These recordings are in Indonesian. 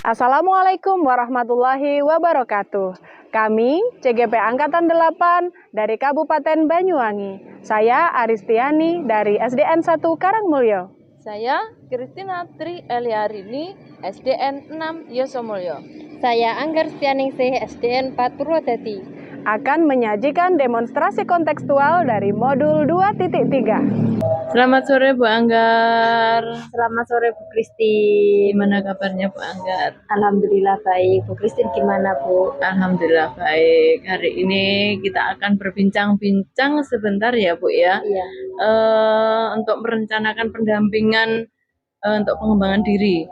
Assalamualaikum warahmatullahi wabarakatuh. Kami CGP Angkatan 8 dari Kabupaten Banyuwangi. Saya Aristiani dari SDN 1 Karangmulyo. Saya Kristina Tri Eliarini, SDN 6 Yosomulyo. Saya Anggar Setianingsih, SDN 4 Purwodadi. Akan menyajikan demonstrasi kontekstual dari modul 2.3. Selamat sore Bu Anggar. Selamat sore Bu Kristi. Gimana kabarnya Bu Anggar? Alhamdulillah baik. Bu Kristi gimana Bu? Alhamdulillah baik. Hari ini kita akan berbincang-bincang sebentar ya Bu ya. Iya. Untuk merencanakan pendampingan untuk pengembangan diri.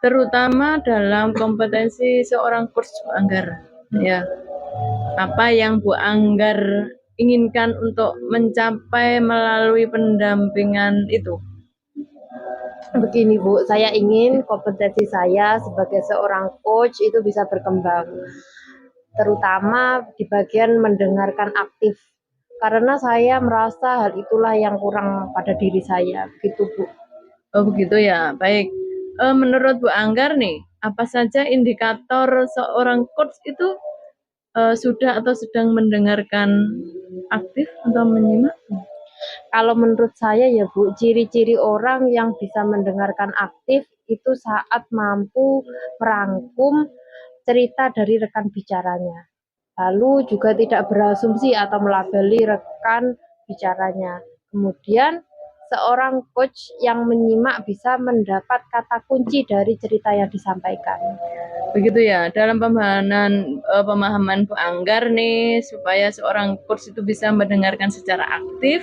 Terutama dalam kompetensi seorang coach Bu Anggar. Ya. Apa yang Bu Anggar inginkan untuk mencapai melalui pendampingan itu? Begini Bu, saya ingin kompetensi saya sebagai seorang coach itu bisa berkembang, terutama di bagian mendengarkan aktif, karena saya merasa hal itulah yang kurang pada diri saya, gitu Bu. Oh begitu ya, baik. Menurut Bu Anggar nih, apa saja indikator seorang coach itu sudah atau sedang mendengarkan aktif atau menyimak? Kalau menurut saya ya Bu, ciri-ciri orang yang bisa mendengarkan aktif itu saat mampu merangkum cerita dari rekan bicaranya. Lalu juga tidak berasumsi atau melabeli rekan bicaranya. Kemudian seorang coach yang menyimak bisa mendapat kata kunci dari cerita yang disampaikan. Begitu ya, dalam pemahaman Bu Anggar nih, supaya seorang coach itu bisa mendengarkan secara aktif,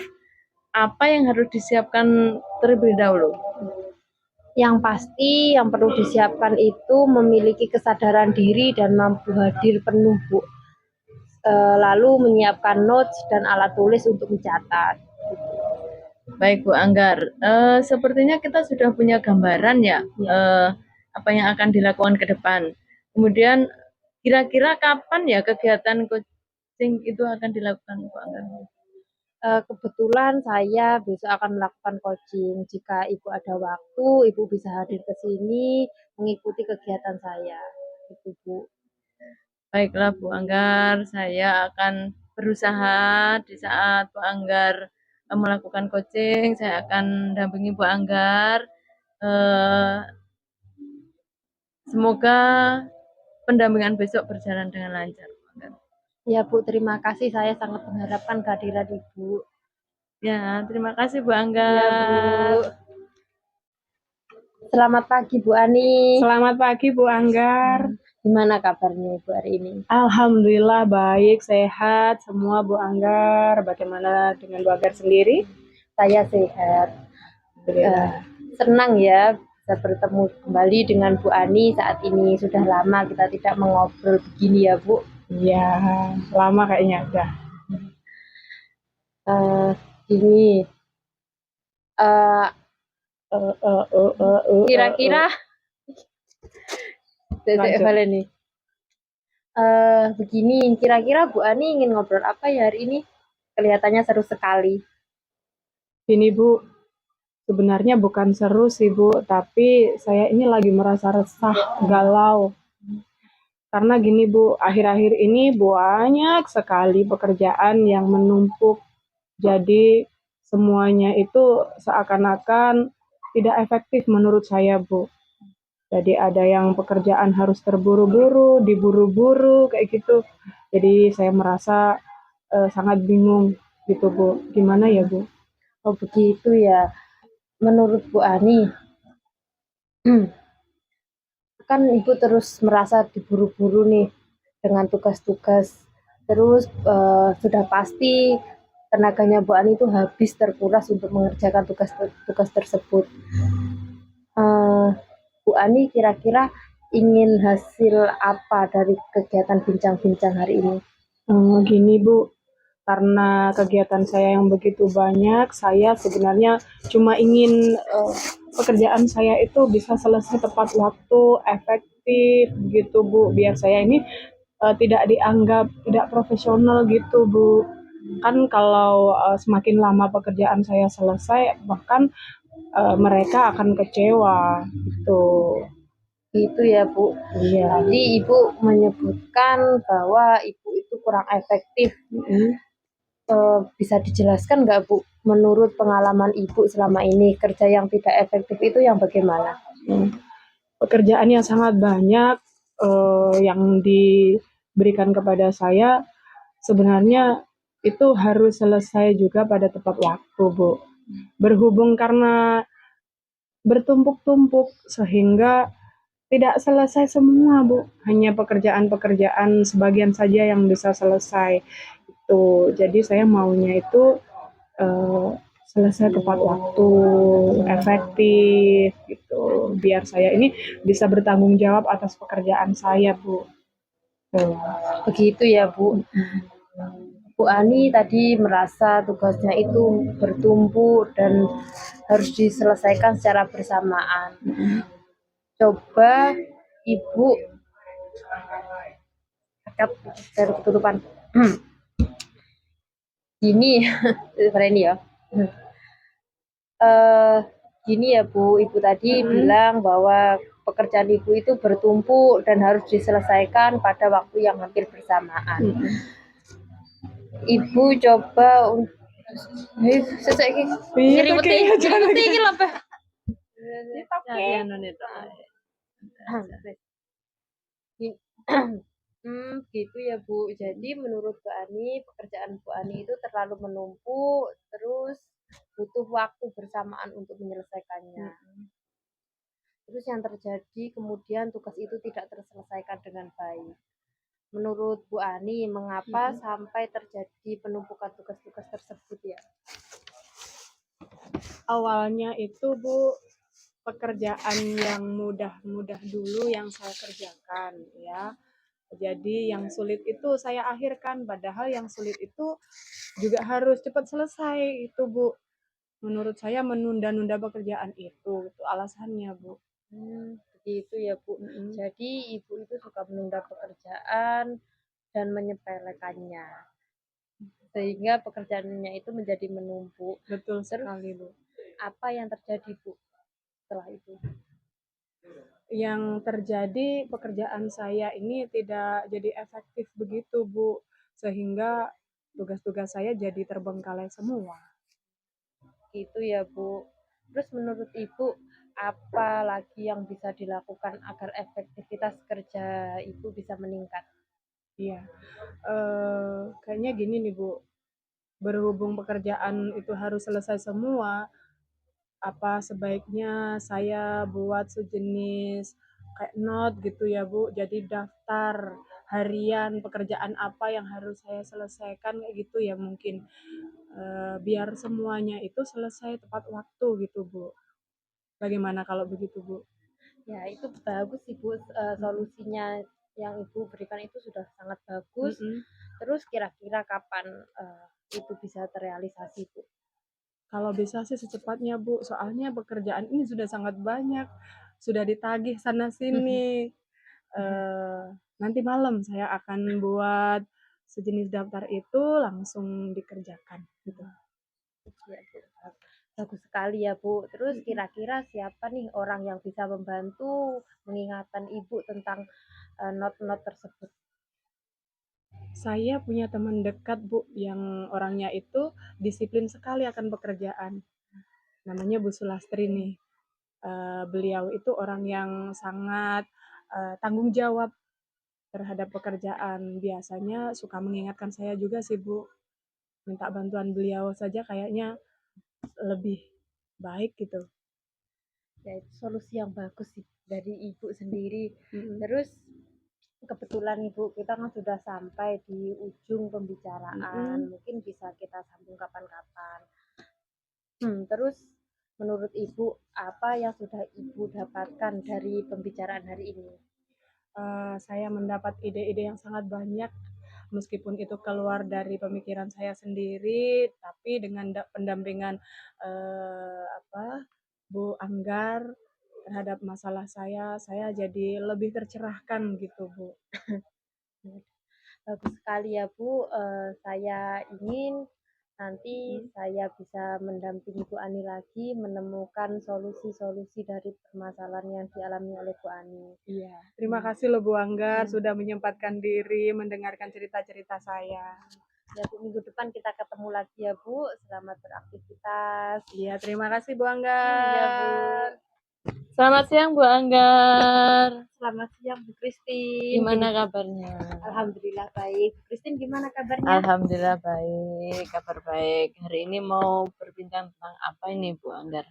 apa yang harus disiapkan terlebih dahulu? Yang pasti yang perlu disiapkan itu memiliki kesadaran diri dan mampu hadir penuh Bu. Lalu menyiapkan notes dan alat tulis untuk mencatat. Baik Bu Anggar, sepertinya kita sudah punya gambaran ya, apa yang akan dilakukan ke depan. Kemudian kira-kira kapan ya kegiatan coaching itu akan dilakukan Bu Anggar? Kebetulan saya besok akan melakukan coaching. Jika Ibu ada waktu, Ibu bisa hadir ke sini mengikuti kegiatan saya. Gitu Bu. Baiklah Bu Anggar, saya akan berusaha di saat Bu Anggar melakukan coaching, saya akan dampingi Bu Anggar. Semoga pendampingan besok berjalan dengan lancar. Ya Bu, terima kasih. Saya sangat mengharapkan kehadiran Ibu. Ya, terima kasih Bu Anggar. Ya Bu. Selamat pagi Bu Ani. Selamat pagi Bu Anggar. Gimana kabarnya Ibu hari ini? Alhamdulillah baik, sehat semua Bu Anggar. Bagaimana dengan Bu Anggar sendiri? Saya sehat. Senang ya bisa bertemu kembali dengan Bu Ani saat ini. Sudah lama kita tidak mengobrol begini ya Bu. Iya, lama kayaknya udah. Gini, kira-kira begini, kira-kira Bu Ani ingin ngobrol apa ya hari ini? Kelihatannya seru sekali. Ini Bu, sebenarnya bukan seru sih Bu, tapi saya ini lagi merasa resah, galau. Karena gini Bu, akhir-akhir ini banyak sekali pekerjaan yang menumpuk. Jadi semuanya itu seakan-akan tidak efektif menurut saya Bu. Jadi ada yang pekerjaan harus terburu-buru, diburu-buru kayak gitu. Jadi saya merasa sangat bingung gitu Bu. Gimana ya Bu? Oh begitu ya. Menurut Bu Ani, kan Ibu terus merasa diburu-buru nih dengan tugas-tugas. Terus sudah pasti tenaganya Bu Ani itu habis terkuras untuk mengerjakan tugas tersebut. Bu Ani kira-kira ingin hasil apa dari kegiatan bincang-bincang hari ini? Gini Bu, karena kegiatan saya yang begitu banyak, saya sebenarnya cuma ingin pekerjaan saya itu bisa selesai tepat waktu, efektif gitu Bu, biar saya ini tidak dianggap tidak profesional gitu Bu. Kan kalau semakin lama pekerjaan saya selesai, bahkan mereka akan kecewa gitu. Gitu ya Bu. Iya. Tadi Ibu menyebutkan bahwa Ibu itu kurang efektif. Bisa dijelaskan nggak Bu, menurut pengalaman Ibu selama ini kerja yang tidak efektif itu yang bagaimana? Pekerjaan yang sangat banyak yang diberikan kepada saya sebenarnya itu harus selesai juga pada tepat waktu, Bu. Berhubung karena bertumpuk-tumpuk sehingga tidak selesai semua, Bu. Hanya pekerjaan-pekerjaan sebagian saja yang bisa selesai. Itu. Jadi saya maunya itu selesai tepat waktu, efektif gitu. Biar saya ini bisa bertanggung jawab atas pekerjaan saya, Bu. Tuh. Begitu ya Bu. Bu Ani tadi merasa tugasnya itu bertumpuk dan harus diselesaikan secara bersamaan. Coba Ibu dekat dari ketutupan. Gini, ini ya. Gini ya Bu, Ibu tadi bilang bahwa pekerjaan Ibu itu bertumpuk dan harus diselesaikan pada waktu yang hampir bersamaan. Ibu coba sesek iki. Nyeriweti iki lho, Pak. Gitu ya Bu. Jadi menurut Bu Ani, pekerjaan Bu Ani itu terlalu menumpuk, terus butuh waktu bersamaan untuk menyelesaikannya. Terus yang terjadi kemudian tugas itu tidak terselesaikan dengan baik. Menurut Bu Ani, mengapa sampai terjadi penumpukan tugas-tugas tersebut ya? Awalnya itu, Bu, pekerjaan yang mudah-mudah dulu yang saya kerjakan ya. Jadi yang sulit itu saya akhirkan, padahal yang sulit itu juga harus cepat selesai itu, Bu. Menurut saya menunda-nunda pekerjaan itu alasannya, Bu. Begitu ya Bu. Jadi Ibu itu suka menunda pekerjaan dan menyepelekannya, sehingga pekerjaannya itu menjadi menumpuk. Betul sekali, Bu. Apa yang terjadi Bu setelah itu? Yang terjadi pekerjaan saya ini tidak jadi efektif begitu, Bu. Sehingga tugas-tugas saya jadi terbengkalai semua. Gitu ya Bu. Terus menurut Ibu, apa lagi yang bisa dilakukan agar efektivitas kerja Ibu bisa meningkat? Iya. Kayaknya gini nih, Bu. Berhubung pekerjaan itu harus selesai semua, apa sebaiknya saya buat sejenis kayak note gitu ya, Bu. Jadi daftar harian pekerjaan apa yang harus saya selesaikan kayak gitu ya mungkin. Biar semuanya itu selesai tepat waktu gitu, Bu. Bagaimana kalau begitu, Bu? Ya, itu bagus sih Bu, solusinya yang Ibu berikan itu sudah sangat bagus. Terus kira-kira kapan itu bisa terrealisasi Bu? Kalau bisa sih secepatnya, Bu. Soalnya pekerjaan ini sudah sangat banyak, sudah ditagih sana sini. Nanti malam saya akan buat sejenis daftar itu langsung dikerjakan gitu. Ya, Bu. Bagus sekali ya Bu. Terus kira-kira siapa nih orang yang bisa membantu mengingatkan Ibu tentang not-not tersebut? Saya punya teman dekat, Bu, yang orangnya itu disiplin sekali akan pekerjaan. Namanya Bu Sulastri nih. Beliau itu orang yang sangat tanggung jawab terhadap pekerjaan. Biasanya suka mengingatkan saya juga sih, Bu. Minta bantuan beliau saja kayaknya lebih baik gitu. Ya, itu solusi yang bagus sih dari Ibu sendiri. Terus kebetulan Ibu kita kan sudah sampai di ujung pembicaraan. Mungkin bisa kita sambung kapan-kapan. Terus menurut Ibu apa yang sudah Ibu dapatkan dari pembicaraan hari ini? Saya mendapat ide-ide yang sangat banyak meskipun itu keluar dari pemikiran saya sendiri, tapi dengan pendampingan Bu Anggar terhadap masalah saya jadi lebih tercerahkan gitu, Bu. Bagus sekali ya Bu. Saya ingin Nanti saya bisa mendampingi Bu Ani lagi menemukan solusi-solusi dari permasalahan yang dialami oleh Bu Ani. Iya. Terima kasih loh Bu Anggar sudah menyempatkan diri mendengarkan cerita-cerita saya. Ya Bu, minggu depan kita ketemu lagi ya Bu. Selamat beraktivitas. Iya, terima kasih Bu Anggar. Iya Bu. Selamat siang Bu Anggar. Selamat siang Bu Christine. Gimana kabarnya? Alhamdulillah baik. Bu Christine gimana kabarnya? Alhamdulillah baik, kabar baik. Hari ini mau berbincang tentang apa ini Bu Anggar?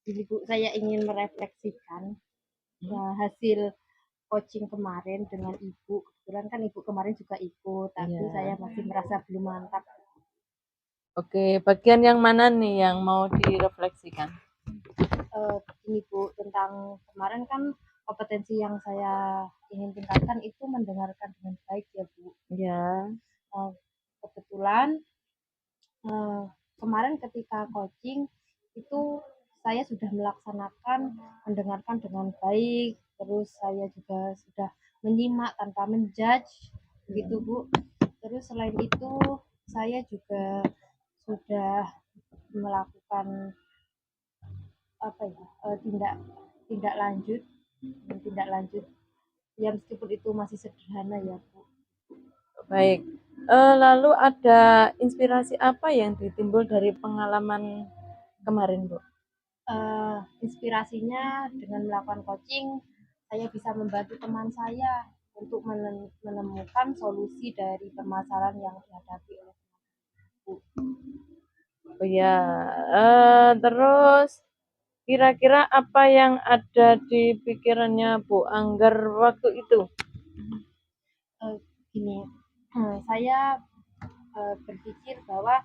Jadi Bu, saya ingin merefleksikan hasil coaching kemarin dengan Ibu. Kebetulan kan Ibu kemarin juga ikut, tapi Iya. saya masih merasa belum mantap. Oke, bagian yang mana nih yang mau direfleksikan? Ini Bu, tentang kemarin kan kompetensi yang saya ingin tingkatkan itu mendengarkan dengan baik ya Bu. Ya, Kebetulan kemarin ketika coaching itu saya sudah melaksanakan mendengarkan dengan baik, terus saya juga sudah menyimak tanpa menjudge, begitu Bu. Terus selain itu saya juga sudah melakukan tindak lanjut ya meskipun itu masih sederhana ya Bu. baik. Lalu ada inspirasi apa yang ditimbul dari pengalaman kemarin Bu? Inspirasinya dengan melakukan coaching saya bisa membantu teman saya untuk menemukan solusi dari permasalahan yang dihadapi oleh Bu. Oh ya, terus kira-kira apa yang ada di pikirannya Bu Anggar waktu itu? Gini, saya berpikir bahwa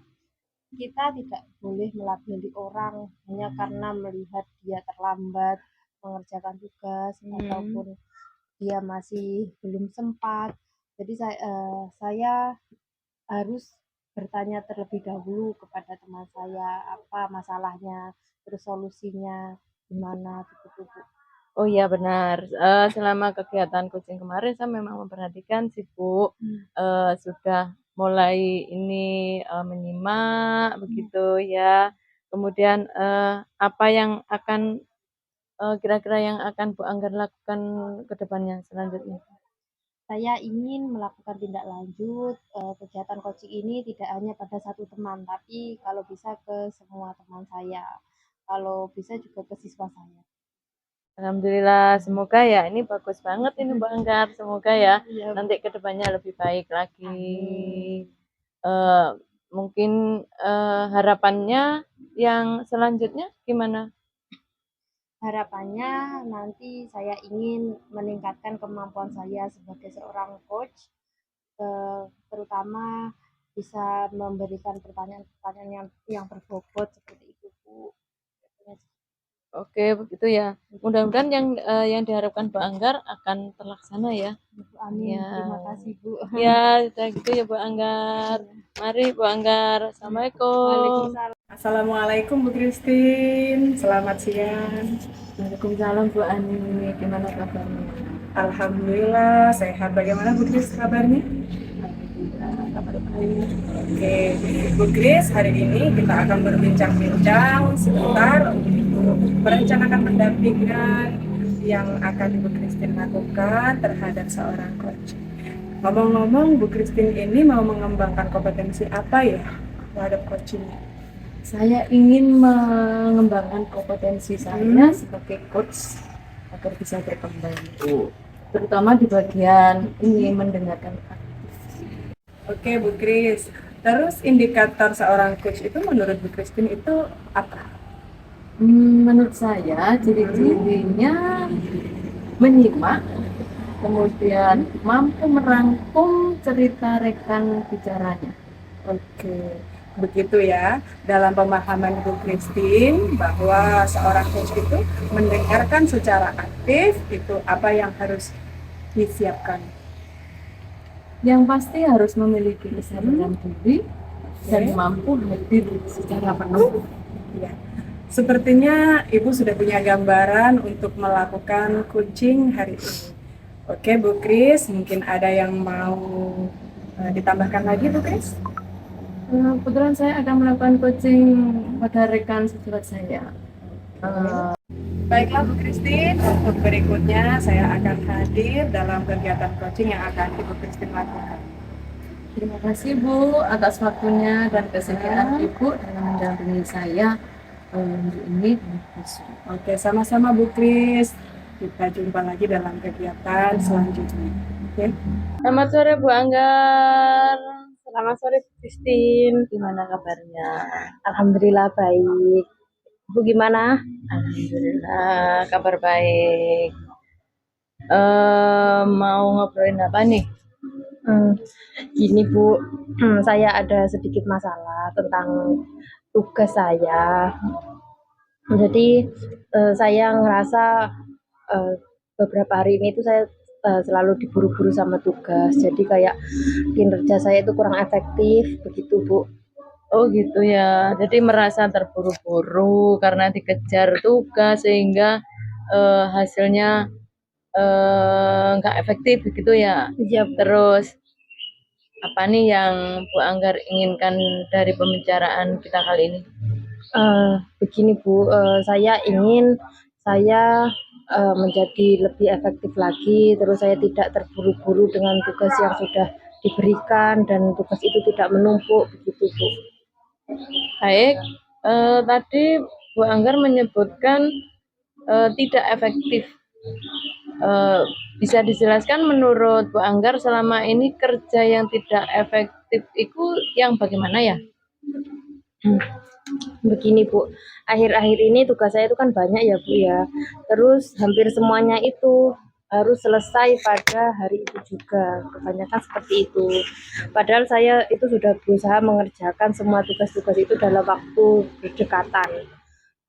kita tidak boleh melabeli orang hanya karena melihat dia terlambat mengerjakan tugas ataupun dia masih belum sempat. Jadi saya harus bertanya terlebih dahulu kepada teman saya apa masalahnya, terus solusinya gimana begitu Bu. Oh iya benar. Selama kegiatan coaching kemarin saya memang memperhatikan sih Bu, sudah mulai ini menyimak begitu ya. Kemudian apa yang akan kira-kira yang akan Bu Anggar lakukan ke depannya selanjutnya? Saya ingin melakukan tindak lanjut kegiatan coaching ini tidak hanya pada satu teman, tapi kalau bisa ke semua teman saya, kalau bisa juga ke siswa saya. Alhamdulillah, semoga ya ini bagus banget ini Bu Anggar, semoga ya Iya, nanti ke depannya lebih baik lagi. Amin. Mungkin harapannya yang selanjutnya gimana? Harapannya nanti saya ingin meningkatkan kemampuan saya sebagai seorang coach, terutama bisa memberikan pertanyaan-pertanyaan yang berbobot seperti itu Bu. Oke, begitu ya. Mudah-mudahan yang diharapkan Bu Anggar akan terlaksana ya. Amin. Ya. Terima kasih Bu. Ya, sudah gitu ya Bu Anggar. Mari Bu Anggar. Assalamualaikum. Waalaikumsalam. Assalamualaikum Bu Christine. Selamat siang. Waalaikumsalam Bu Ani. Gimana kabarnya? Alhamdulillah sehat. Bagaimana Bu Kris kabarnya? Kabar baik. Oke, Bu Kris, hari ini kita akan berbincang-bincang sebentar untuk merencanakan pendampingan yang akan Bu Christine lakukan terhadap seorang coach. Ngomong-ngomong, Bu Christine ini mau mengembangkan kompetensi apa ya terhadap coaching? Saya ingin mengembangkan kompetensi saya sebagai coach agar bisa berkembang. Terutama di bagian ini mendengarkan. Oke Bu Kris, terus indikator seorang coach itu menurut Bu Christine itu apa? Menurut saya ciri-cirinya menyimak, kemudian mampu merangkum cerita rekan bicaranya. Oke, begitu ya. Dalam pemahaman Bu Christine bahwa seorang coach itu mendengarkan secara aktif, itu apa yang harus disiapkan? Yang pasti harus memiliki kesadaran diri dan mampu hadir secara penuh. Ya. Sepertinya Ibu sudah punya gambaran untuk melakukan coaching hari ini. Oke Bu Kris, mungkin ada yang mau ditambahkan lagi Bu Kris? Kebetulan saya akan melakukan coaching pada rekan sejawat saya. Baiklah Bu Christine, untuk berikutnya saya akan hadir dalam kegiatan coaching yang akan Ibu Christine lakukan. Terima kasih Bu atas waktunya dan kesediaan Ibu dalam mendampingi saya hari ini. Oke, sama-sama Bu Kris. Kita jumpa lagi dalam kegiatan selanjutnya. Oke. Selamat sore Bu Anggar. Selamat sore Bu Christine. Gimana kabarnya? Alhamdulillah baik. Bu gimana? Alhamdulillah kabar baik. Mau ngobrolin apa nih? Gini Bu, saya ada sedikit masalah tentang tugas saya. Jadi saya ngerasa beberapa hari ini itu saya selalu diburu-buru sama tugas. Jadi kayak kinerja saya itu kurang efektif, begitu Bu. Oh gitu ya. Jadi merasa terburu-buru karena dikejar tugas sehingga hasilnya nggak efektif begitu ya. Iya Bu. Terus apa nih yang Bu Anggar inginkan dari pembicaraan kita kali ini? Begini Bu, saya ingin saya menjadi lebih efektif lagi, terus saya tidak terburu-buru dengan tugas yang sudah diberikan dan tugas itu tidak menumpuk, begitu Bu. Baik, tadi Bu Anggar menyebutkan tidak efektif. Bisa dijelaskan menurut Bu Anggar selama ini kerja yang tidak efektif itu yang bagaimana ya? Begini Bu, akhir-akhir ini tugas saya itu kan banyak ya Bu ya, terus hampir semuanya itu harus selesai pada hari itu juga, kebanyakan seperti itu. Padahal saya itu sudah berusaha mengerjakan semua tugas-tugas itu dalam waktu berdekatan.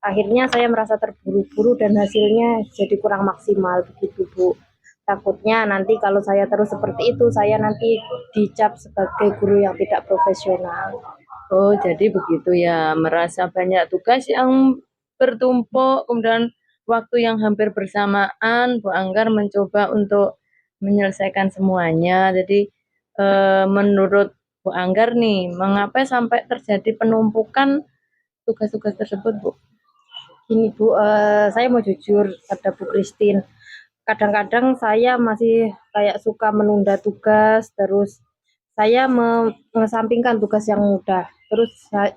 Akhirnya saya merasa terburu-buru dan hasilnya jadi kurang maksimal begitu Bu. Takutnya nanti kalau saya terus seperti itu, saya nanti dicap sebagai guru yang tidak profesional. Oh, jadi begitu ya, merasa banyak tugas yang bertumpuk, kemudian waktu yang hampir bersamaan, Bu Anggar mencoba untuk menyelesaikan semuanya. Jadi, menurut Bu Anggar nih, mengapa sampai terjadi penumpukan tugas-tugas tersebut, Bu? Gini Bu, saya mau jujur pada Bu Christine. Kadang-kadang saya masih kayak suka menunda tugas, terus saya mengesampingkan tugas yang mudah. Terus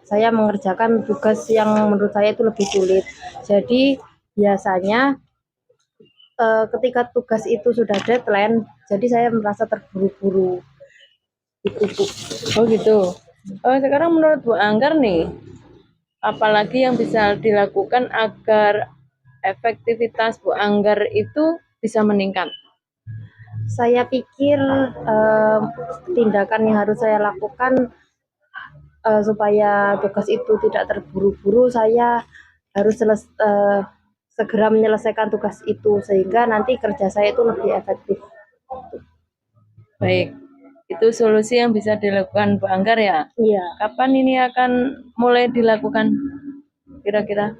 saya mengerjakan tugas yang menurut saya itu lebih sulit. Jadi biasanya ketika tugas itu sudah deadline, jadi saya merasa terburu-buru. Itu Bu. Oh gitu. Sekarang menurut Bu Anggar nih, apalagi yang bisa dilakukan agar efektivitas Bu Anggar itu bisa meningkat? Saya pikir tindakan yang harus saya lakukan supaya tugas itu tidak terburu-buru, saya harus segera menyelesaikan tugas itu sehingga nanti kerja saya itu lebih efektif. Baik, itu solusi yang bisa dilakukan Bu Anggar ya? Iya. Kapan ini akan mulai dilakukan kira-kira?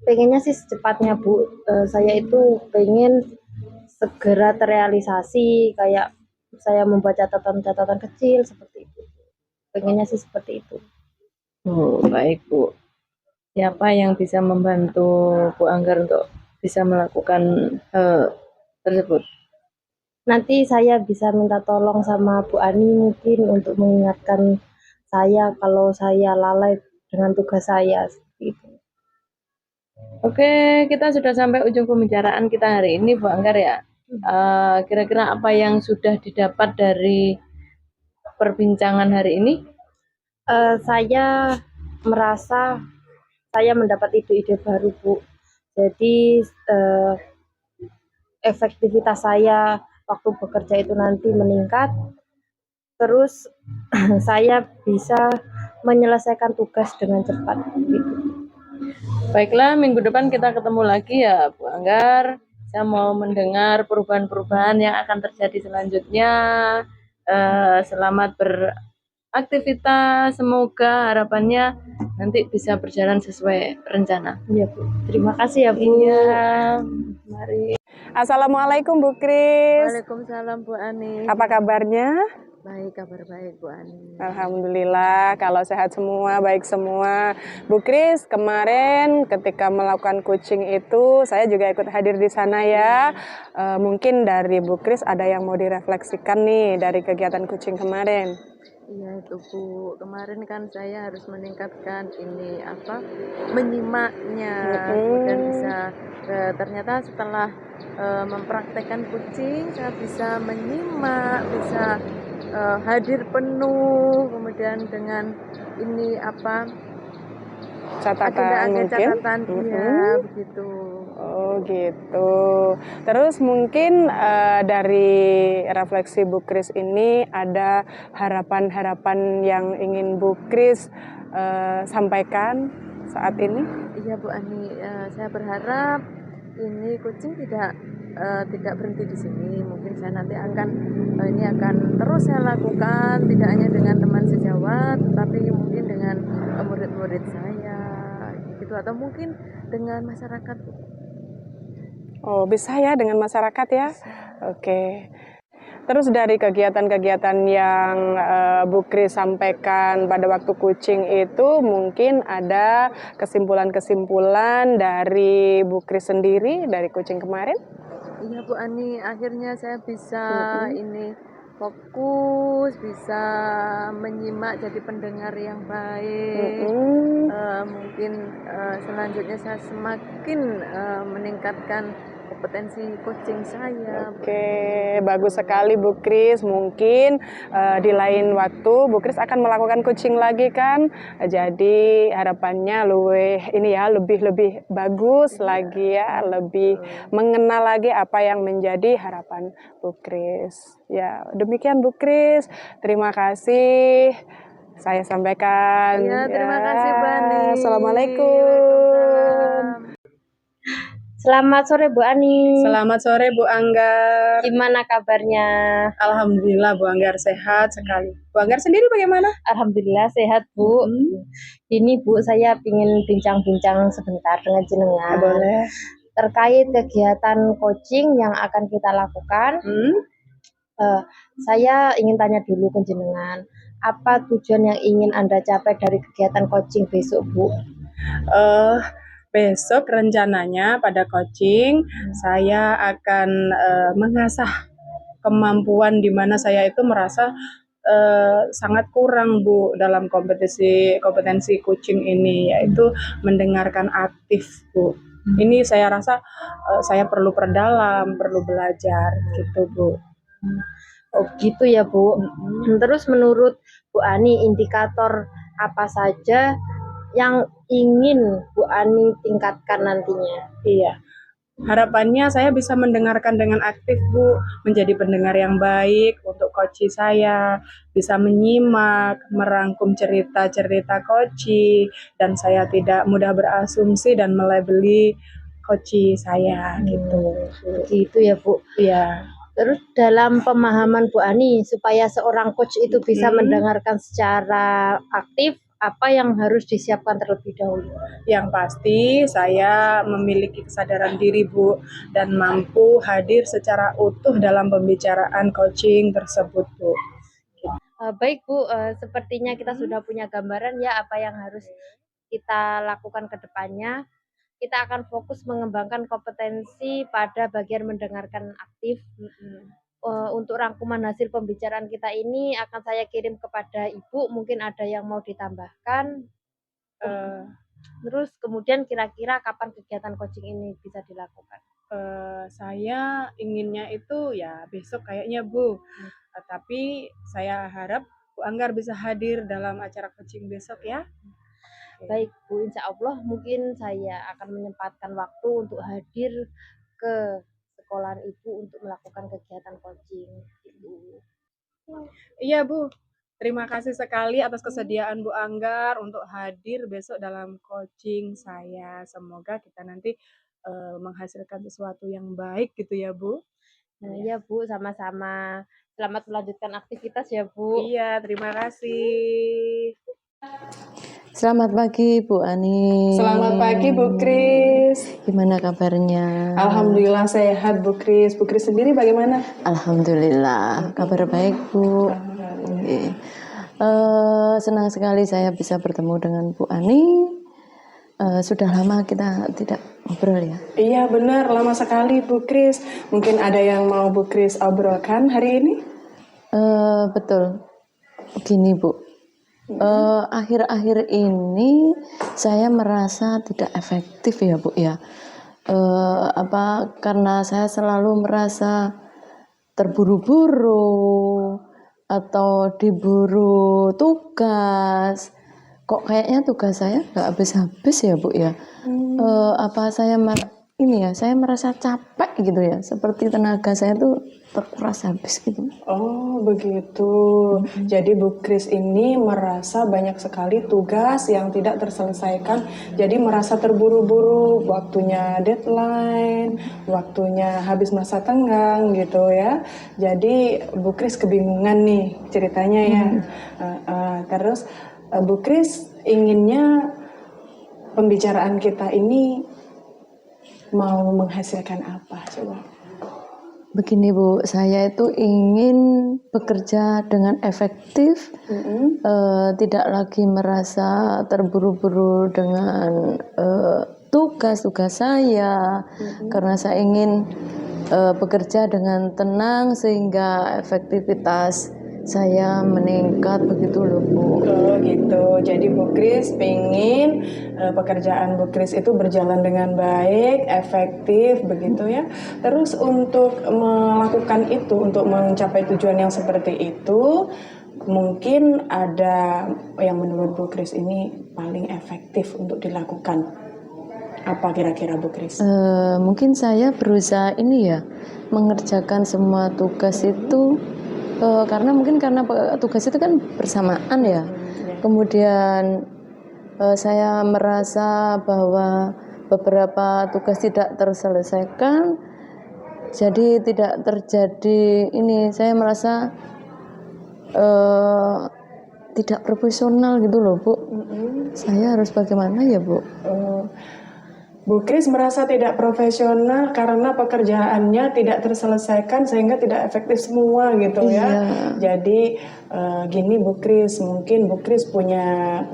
Pengennya sih secepatnya Bu. Saya itu pengen segera terrealisasi, kayak saya membuat catatan-catatan kecil seperti itu. Pengennya sih seperti itu. Oh, baik Bu. Siapa yang bisa membantu Bu Anggar untuk bisa melakukan tersebut? Nanti saya bisa minta tolong sama Bu Ani mungkin untuk mengingatkan saya kalau saya lalai dengan tugas saya seperti itu. Oke, kita sudah sampai ujung pembicaraan kita hari ini Bu Anggar ya. Kira-kira apa yang sudah didapat dari perbincangan hari ini? Saya merasa saya mendapat ide-ide baru Bu. Jadi efektivitas saya waktu bekerja itu nanti meningkat. Terus saya bisa menyelesaikan tugas dengan cepat gitu. Baiklah, minggu depan kita ketemu lagi ya Bu Anggar. Saya mau mendengar perubahan-perubahan yang akan terjadi selanjutnya. Selamat beraktivitas, semoga harapannya nanti bisa berjalan sesuai rencana. Iya Bu, terima kasih ya Bu. Iya, mari. Assalamualaikum Bu Kris. Waalaikumsalam Bu Ani. Apa kabarnya? Baik, kabar baik Bu Ani. Alhamdulillah, kalau sehat semua, baik semua. Bu Kris, kemarin ketika melakukan coaching itu, saya juga ikut hadir di sana ya. Mungkin dari Bu Kris ada yang mau direfleksikan nih dari kegiatan coaching kemarin. Iya itu Bu, kemarin kan saya harus meningkatkan ini menyimaknya, kemudian bisa ternyata setelah mempraktekkan coaching saya bisa menyimak, bisa hadir penuh, kemudian dengan ini Catatan agenda-agenda mungkin. catatan, iya begitu. Oh gitu. Terus mungkin dari refleksi Bu Kris ini ada harapan-harapan yang ingin Bu Kris sampaikan saat ini? Iya Bu Ani, saya berharap ini coaching tidak berhenti di sini. Mungkin saya nanti ini akan terus saya lakukan, tidak hanya dengan teman sejawat, tetapi mungkin dengan murid-murid saya, gitu, atau mungkin dengan masyarakat. Oh bisa ya dengan masyarakat ya? Oke. Terus dari kegiatan-kegiatan yang Bu Kris sampaikan pada waktu coaching itu mungkin ada kesimpulan-kesimpulan dari Bu Kris sendiri dari coaching kemarin? Iya Bu Ani, akhirnya saya bisa ini fokus, bisa menyimak jadi pendengar yang baik. Mungkin selanjutnya saya semakin meningkatkan kompetensi coaching saya. Oke, bagus sekali Bu Kris. Mungkin di lain waktu Bu Kris akan melakukan coaching lagi kan. Jadi harapannya lebih bagus lagi ya, lebih mengenal lagi apa yang menjadi harapan Bu Kris. Ya, demikian Bu Kris. Terima kasih. Saya sampaikan. Ya, terima kasih Bani. Assalamualaikum. Selamat sore Bu Ani. Selamat sore Bu Anggar. Gimana kabarnya? Alhamdulillah Bu Anggar sehat sekali. Bu Anggar sendiri bagaimana? Alhamdulillah sehat Bu. Ini Bu, saya ingin bincang-bincang sebentar dengan jenengan. Boleh. Terkait kegiatan coaching yang akan kita lakukan. Saya ingin tanya dulu ke jenengan, apa tujuan yang ingin Anda capai dari kegiatan coaching besok Bu? Besok rencananya pada coaching saya akan mengasah kemampuan di mana saya itu merasa sangat kurang Bu dalam kompetensi coaching ini, yaitu mendengarkan aktif Bu. Ini saya rasa saya perlu perdalam, perlu belajar gitu Bu. Oh gitu ya Bu. Terus menurut Bu Ani, indikator apa saja yang ingin Bu Ani tingkatkan nantinya? Iya. Harapannya saya bisa mendengarkan dengan aktif Bu, menjadi pendengar yang baik untuk coach saya, bisa menyimak, merangkum cerita-cerita coach, dan saya tidak mudah berasumsi dan melabeli coach saya gitu. Gitu ya Bu. Iya. Terus dalam pemahaman Bu Ani, supaya seorang coach itu bisa mendengarkan secara aktif, apa yang harus disiapkan terlebih dahulu? Yang pasti saya memiliki kesadaran diri Bu, dan mampu hadir secara utuh dalam pembicaraan coaching tersebut Bu. Baik Bu, sepertinya kita sudah punya gambaran ya apa yang harus kita lakukan ke depannya. Kita akan fokus mengembangkan kompetensi pada bagian mendengarkan aktif. Untuk rangkuman hasil pembicaraan kita ini akan saya kirim kepada Ibu, mungkin ada yang mau ditambahkan. Terus kemudian kira-kira kapan kegiatan coaching ini bisa dilakukan? Saya inginnya itu ya besok kayaknya Bu, tapi saya harap Bu Anggar bisa hadir dalam acara coaching besok ya. Baik Bu, insya Allah mungkin saya akan menyempatkan waktu untuk hadir ke sekolahan Ibu untuk melakukan kegiatan coaching. Iya Bu, terima kasih sekali atas kesediaan Bu Anggar untuk hadir besok dalam coaching saya. Semoga kita nanti menghasilkan sesuatu yang baik gitu ya Bu. Nah iya Bu, sama-sama. Selamat melanjutkan aktivitas ya Bu. Iya, terima kasih. Selamat pagi Bu Ani. Selamat pagi Bu Kris. Gimana kabarnya? Alhamdulillah sehat Bu Kris. Bu Kris sendiri bagaimana? Alhamdulillah, kabar baik Bu. Oke. Senang sekali saya bisa bertemu dengan Bu Ani. Sudah lama kita tidak ngobrol ya. Iya benar, lama sekali Bu Kris. Mungkin ada yang mau Bu Kris obrolkan hari ini? Betul. Gini Bu, akhir-akhir ini saya merasa tidak efektif ya Bu ya. Karena saya selalu merasa terburu-buru atau diburu tugas. Kok kayaknya tugas saya nggak habis-habis ya Bu ya. Saya merasa capek gitu ya, seperti tenaga saya tuh terkuras habis gitu. Oh begitu. Jadi Bu Kris ini merasa banyak sekali tugas yang tidak terselesaikan. Jadi merasa terburu-buru, waktunya deadline, waktunya habis masa tenggang gitu ya. Jadi Bu Kris kebingungan nih ceritanya ya. Terus Bu Kris inginnya pembicaraan kita ini mau menghasilkan apa coba? Begini Bu, saya itu ingin bekerja dengan efektif, tidak lagi merasa terburu-buru dengan tugas-tugas saya, karena saya ingin bekerja dengan tenang sehingga efektivitas saya meningkat begitu loh Bu. Oh gitu, jadi Bu Kris pengen pekerjaan Bu Kris itu berjalan dengan baik, efektif begitu ya. Terus untuk melakukan itu, untuk mencapai tujuan yang seperti itu, mungkin ada yang menurut Bu Kris ini paling efektif untuk dilakukan. Apa kira-kira Bu Kris? Mungkin saya berusaha ini ya, mengerjakan semua tugas itu karena tugas itu kan bersamaan ya. Kemudian saya merasa bahwa beberapa tugas tidak terselesaikan, jadi tidak terjadi ini. Saya merasa tidak profesional gitu loh Bu. Saya harus bagaimana ya Bu? Bu Kris merasa tidak profesional karena pekerjaannya tidak terselesaikan sehingga tidak efektif semua gitu ya. Jadi gini Bu Kris, mungkin Bu Kris punya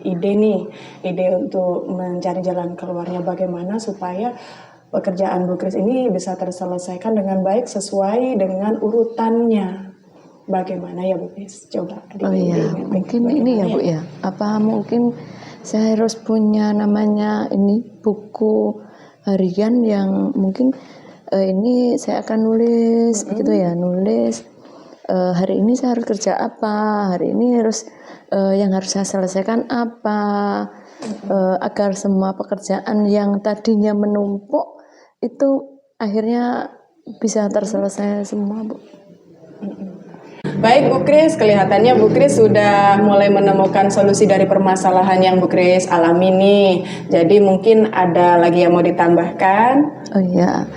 ide nih, ide untuk mencari jalan keluarnya bagaimana supaya pekerjaan Bu Kris ini bisa terselesaikan dengan baik sesuai dengan urutannya. Bagaimana ya Bu Kris? Coba. Mungkin ini ya Bu ya. Apa mungkin saya harus punya namanya ini buku harian yang mungkin ini saya akan nulis gitu ya, nulis hari ini saya harus kerja apa, hari ini harus yang harus saya selesaikan apa, agar semua pekerjaan yang tadinya menumpuk itu akhirnya bisa terselesai semua Bu. Baik Bu Kris, kelihatannya Bu Kris sudah mulai menemukan solusi dari permasalahan yang Bu Kris alami nih. Jadi mungkin ada lagi yang mau ditambahkan? Oh iya,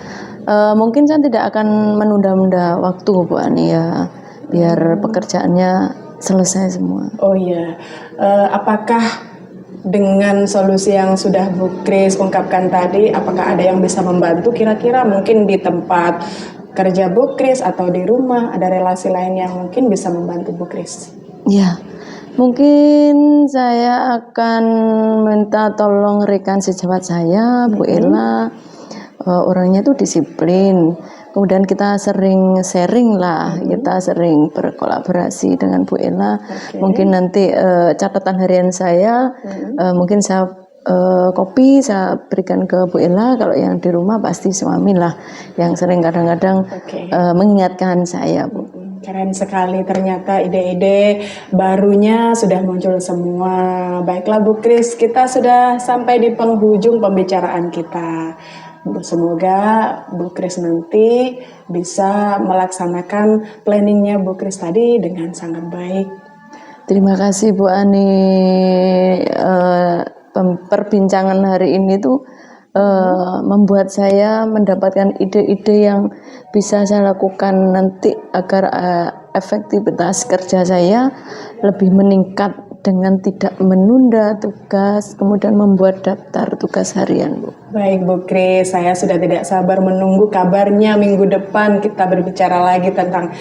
mungkin saya tidak akan menunda-nunda waktu Bu Ani ya, biar pekerjaannya selesai semua. Oh iya, apakah dengan solusi yang sudah Bu Kris ungkapkan tadi, apakah ada yang bisa membantu kira-kira mungkin di tempat kerja Bu Kris atau di rumah ada relasi lain yang mungkin bisa membantu Bu Kris? Ya, mungkin saya akan minta tolong rekan sejawat saya, Bu Ella. Orangnya tuh disiplin. Kemudian kita sering sharing lah, kita sering berkolaborasi dengan Bu Ella. Mungkin nanti catatan harian saya, mungkin saya kopi saya berikan ke Bu Ella. Kalau yang di rumah pasti suami lah yang sering kadang-kadang mengingatkan saya Bu. Keren sekali, ternyata ide-ide barunya sudah muncul semua. Baiklah Bu Kris, kita sudah sampai di penghujung pembicaraan kita. Semoga Bu Kris nanti bisa melaksanakan planningnya Bu Kris tadi dengan sangat baik. Terima kasih Bu Ani. Perbincangan hari ini tuh membuat saya mendapatkan ide-ide yang bisa saya lakukan nanti agar efektivitas kerja saya lebih meningkat dengan tidak menunda tugas, kemudian membuat daftar tugas harian, Bu. Baik Bu Kris, saya sudah tidak sabar menunggu kabarnya minggu depan kita berbicara lagi tentang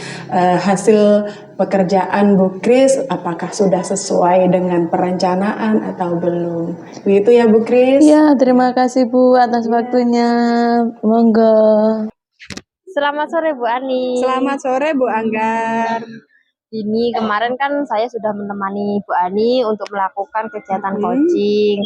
hasil pekerjaan Bu Kris, apakah sudah sesuai dengan perencanaan atau belum. Begitu ya Bu Kris? Iya, terima kasih Bu atas waktunya. Monggo. Selamat sore Bu Ani. Selamat sore Bu Anggar. Ini kemarin kan saya sudah menemani Bu Ani untuk melakukan kegiatan coaching.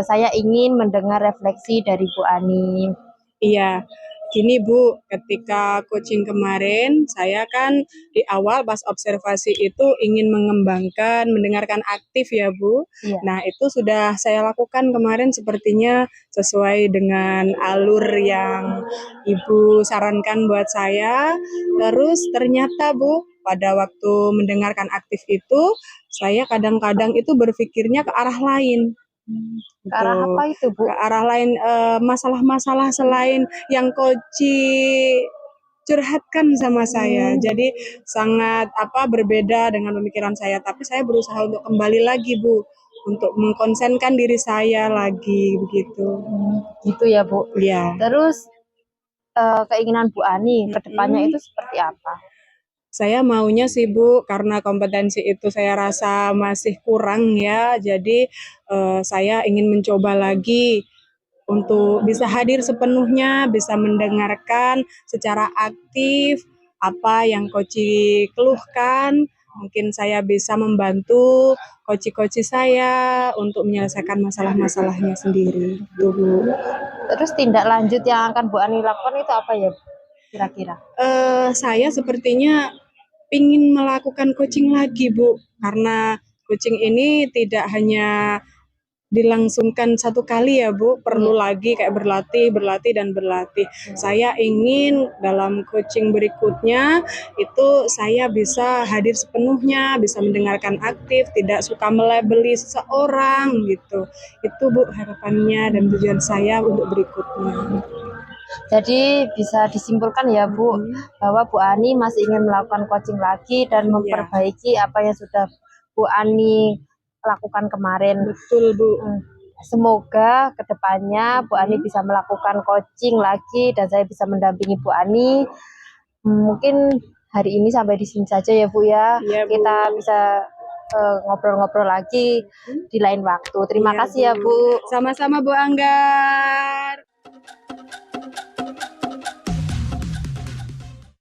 Saya ingin mendengar refleksi dari Bu Ani. Iya, gini Bu, ketika coaching kemarin, saya kan di awal pas observasi itu ingin mengembangkan, mendengarkan aktif ya Bu. Iya. Nah itu sudah saya lakukan kemarin sepertinya sesuai dengan alur yang Ibu sarankan buat saya. Terus ternyata Bu, pada waktu mendengarkan aktif itu, saya kadang-kadang itu berpikirnya ke arah lain. Ke arah Gitu. apa itu Bu? Ke arah lain, masalah-masalah selain yang coach curhatkan sama saya. Jadi sangat berbeda dengan pemikiran saya, tapi saya berusaha untuk kembali lagi Bu, untuk mengkonsenkan diri saya lagi begitu. Gitu ya Bu. Iya. Terus keinginan Bu Ani ke depannya itu seperti apa? Saya maunya sih Bu, karena kompetensi itu saya rasa masih kurang ya, jadi saya ingin mencoba lagi untuk bisa hadir sepenuhnya, bisa mendengarkan secara aktif apa yang coach keluhkan. Mungkin saya bisa membantu coach saya untuk menyelesaikan masalah-masalahnya sendiri. Itu Bu. Terus tindak lanjut yang akan Bu Ani lakukan itu apa ya kira-kira? Saya sepertinya ingin melakukan coaching lagi Bu, karena coaching ini tidak hanya dilangsungkan satu kali ya Bu, perlu lagi kayak berlatih dan berlatih. Saya ingin dalam coaching berikutnya itu saya bisa hadir sepenuhnya, bisa mendengarkan aktif, tidak suka melabeli seseorang gitu. Itu Bu harapannya dan tujuan saya untuk berikutnya. Jadi bisa disimpulkan ya Bu, bahwa Bu Ani masih ingin melakukan coaching lagi dan memperbaiki apa yang sudah Bu Ani lakukan kemarin. Betul Bu. Semoga kedepannya Bu Ani bisa melakukan coaching lagi dan saya bisa mendampingi Bu Ani. Mungkin hari ini sampai di sini saja ya Bu ya. Iya, Bu. Kita bisa ngobrol-ngobrol lagi di lain waktu. Terima kasih ya Bu. Sama-sama Bu Anggar.